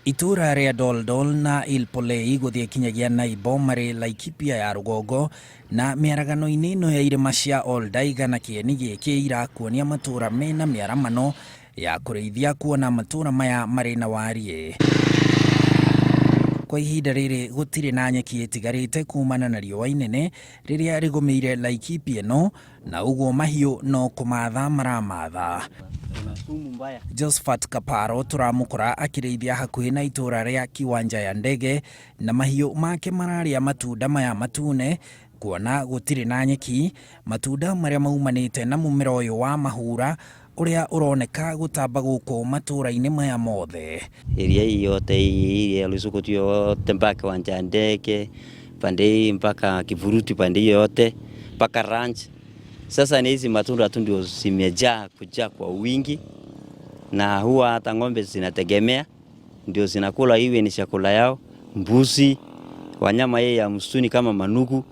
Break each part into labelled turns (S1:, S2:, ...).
S1: Itura ria Doldol na Ilpolei guthie kinyagia Naibo mari Laikipia ya Rugongo na miaragano-ini ino ya irima cia Oldaiga na kieni giki irakuonia matura mena miaramano ya kureithia kuona matura maya mari na warie. Kwa ihinda riri gutire na nyeki itigarite kumana na riũa inene riria rigumeire Laikipia ino na uguo mahiũ no kumatha maramatha. Josephat Kaparo turamukora akireithia hakuhi na itura ria Kiwanja ya Ndege na mahiũ make mararia matunda maya matune kuona gutire na nyeki, matunda maria maumanite na mũmera ũyũ wa mahuura uria uroneka gutamba guku matura-ini maya mothe.
S2: Area yote hii alisukutio mpaka Kiwanja ya Ndege pande mpaka Kivuruti pande yote mpaka ranch. Sasa ni hizi matunda tu ndio zimejaa kujaa kwa wingi, na huwa hata ng'ombe zinategemea ndio zinakula, iwe ni chakula yao. Mbuzi, wanyama ya msituni kama manugu,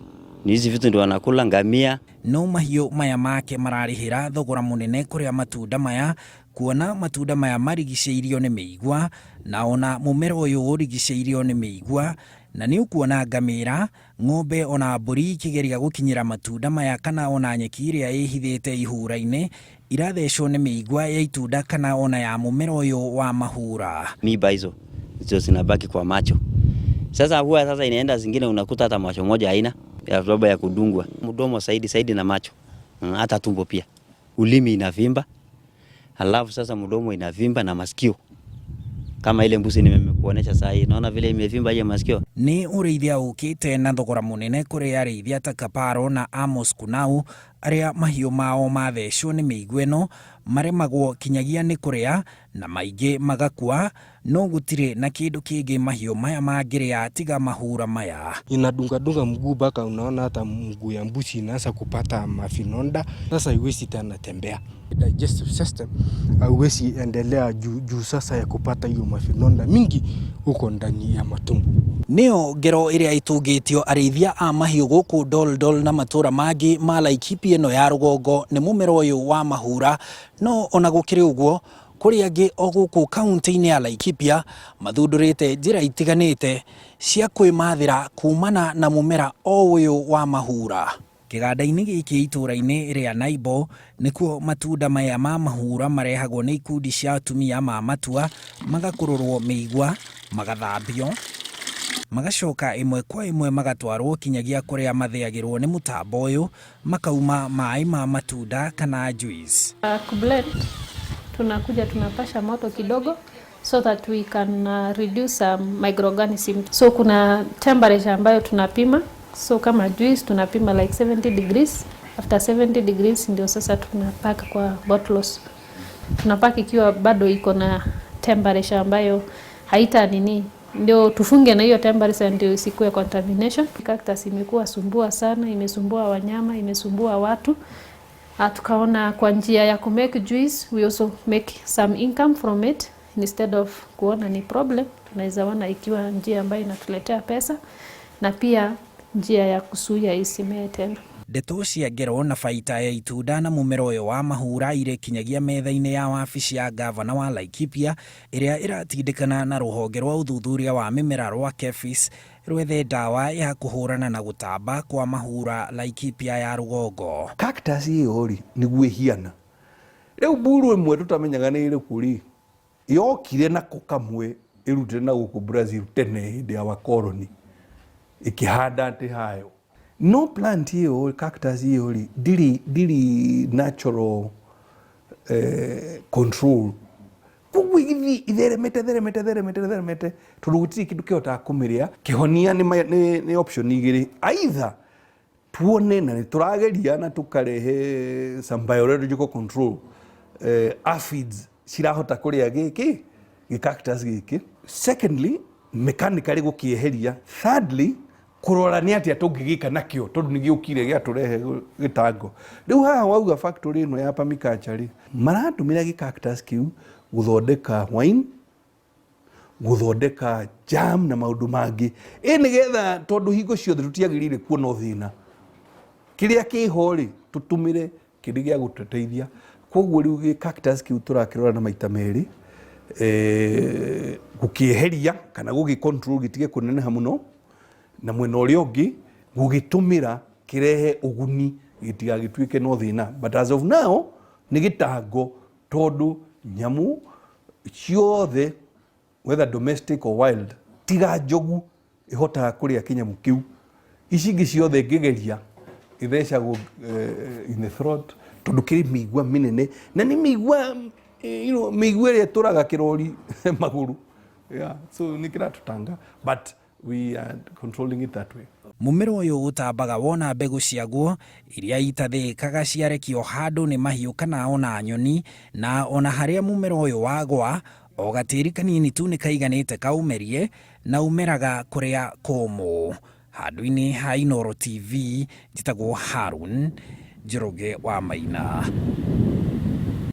S2: ni hizi vitu ndio wanakula. Ngamia.
S1: No mahiũ maya make mararihira thogora munene kuria matunda maya kuona matunda maya marigicĩirio ni mĩigua na ona mũmera ũyũ ũrigicĩirio ni mĩigua, na ni ukuona ngamĩra, ng'ombe ona mbũri ikigeria gukinyira matunda maya kana ona nyeki iria ĩhithĩte ihura-inĩ irathecwo ni mĩigua ya itunda kana ona ya mũmera ũyũ wa mahuura.
S2: Miba hizo zinabaki kwa macho. Sasa huwa inaenda zingine unakuta hata macho moja haina ya sababu ya kudungwa. Mdomo saidi na macho, hata tumbo pia. Ulimi inavimba, halafu sasa mdomo inavimba na masikio. Kama ile mbuzi nimekuonesha sasa hii, naona vile imevimba ile masikio.
S1: Ni ureithia ukite na thogora munene kuri areithia ta Kaparo na Amos Kunau aria mahiũ mao mathecwo ni mĩigua ĩno maremagwo kinyagia ni kuria na maingi magakua, no gutire na kindu kingi mahiũ maya mangĩrĩa tiga mahuura maya.
S3: Inadunga mguu mpaka unaona hata mguu ya mbuzi inaanza kupata mafinonda. Sasa haiwezi tena tembea. Digestive system haiwezi endelea juu sasa ya kupata hiyo mafinonda mingi huko ndani ya matumbo.
S1: Nio ngero iria itungitio areithia a mahiũ guku Doldol na matura mangi ma Laikipia ino ya Rugongo ni mũmera ũyũ wa mahuura, no ona gukiri uguo kuri angi o guku kaunti-ini ya Laikipia mathundurite njira itiganite cia kwimathira kumana na mũmera o ũyũ wa mahuura. Kiganda-ini giki itura-ini ria Naibo nikuo matunda maya ma mahuura marehagwo ni ikundi cia atumia ma matua, magakururwo mĩigua, magathambio, magacoka imwe kwa imwe magatwarwo kinyagia kuria matheagirwo ni mutambo uyu makauma mai ma matunda kana juice.
S4: Kublend tunakuja tunapasha moto kidogo so that we can reduce microorganism. So kuna temperature ambayo tunapima. So kama juice tunapima like 70 degrees. After 70 degrees ndio sasa tunapaka kwa bottles. Tunapaka ikiwa bado iko na temperature ambayo haita nini, ndio tufunge na hiyo temperature ndio isikue contamination. Cactus imekuwa sumbua sana, imesumbua wanyama, imesumbua watu. Tukaona kwa njia ya ku make juice, we also make some income from it. Instead of kuona ni problem, tunaweza ona ikiwa njia ambayo inatuletea pesa na pia njia ya kusuia isimee tena.
S1: Ndeto cia ngero na baita ya itunda na mũmera ũyũ wa mahuura ire kinyagia metha-inĩ ya wabici ya gavana wa Laikipia iria iratindĩkana na rũhonge rwa ũthuthuria wa mĩmera rwa KEPHIS rwethe ndawa ya kũhũrana na gũtamba kwa mahuura Laikipia ya Rugongo.
S5: Cactus ĩyo ri nĩguo ĩhiana. Rĩu mburu ĩmwe tũtamenyaga nĩ ĩrĩkũ ri, yokire na kamwe ĩrutire na gũkũ Brazil tene hĩndĩ ya wakoloni ikihanda atĩ hayo. No plant hiyo cactus hiyo dili natural control. Kugu hivi itheremete turugutiri kindu kihota kumiria kihonia ni option igiri, either tuone na turageria na tukarehe some biological control, aphids cirahota kuria giki cactus giki. Secondly, mechanically gukieheria. Thirdly, kurora ni atia tungigika nakio tondu ni giukire gia turehe gitango. Riu haha wauga factory ino ya permaculture maratumira cactus kiu guthondeka wine, guthondeka jam na maundu mangi. Nigetha tondu hingo ciothe tutiagirire kuona thina, kiria kiho ri tutumire kindi gia guteteithia. Koguo riu cactus kiu turakirora na maita meri, gukieheria kana gugicontrol gitige kuneneha muno na mwena uria ungi gugitumira kirehe uguni gitigagituike no thina. But as of now ni gitango tondu nyamu ciothe whether domestic or wild tiga njogu ihotaga kuria kinyamu kiu. Ici ingi ciothe ngigeria ithecagwo in the throat tondu kiri migua minene na ni migua migua iria turaga kirori maguru. Yeah, so ni kiratutanga but we are controlling it that way.
S1: Mũmera ũyũ ũtambaga wona mbegũ ciaguo iria itathĩkaga ciarekio handũ nĩ mahiũ kana ona nyoni, na ona harĩa mũmera ũyũ wagwa o gatĩri kanini tu nĩ kaiganĩte kaumerie na umeraga kũrĩa kũmũ. Handũ-inĩ ha Inooro TV njĩtagwo Harun Njoroge wa Maina.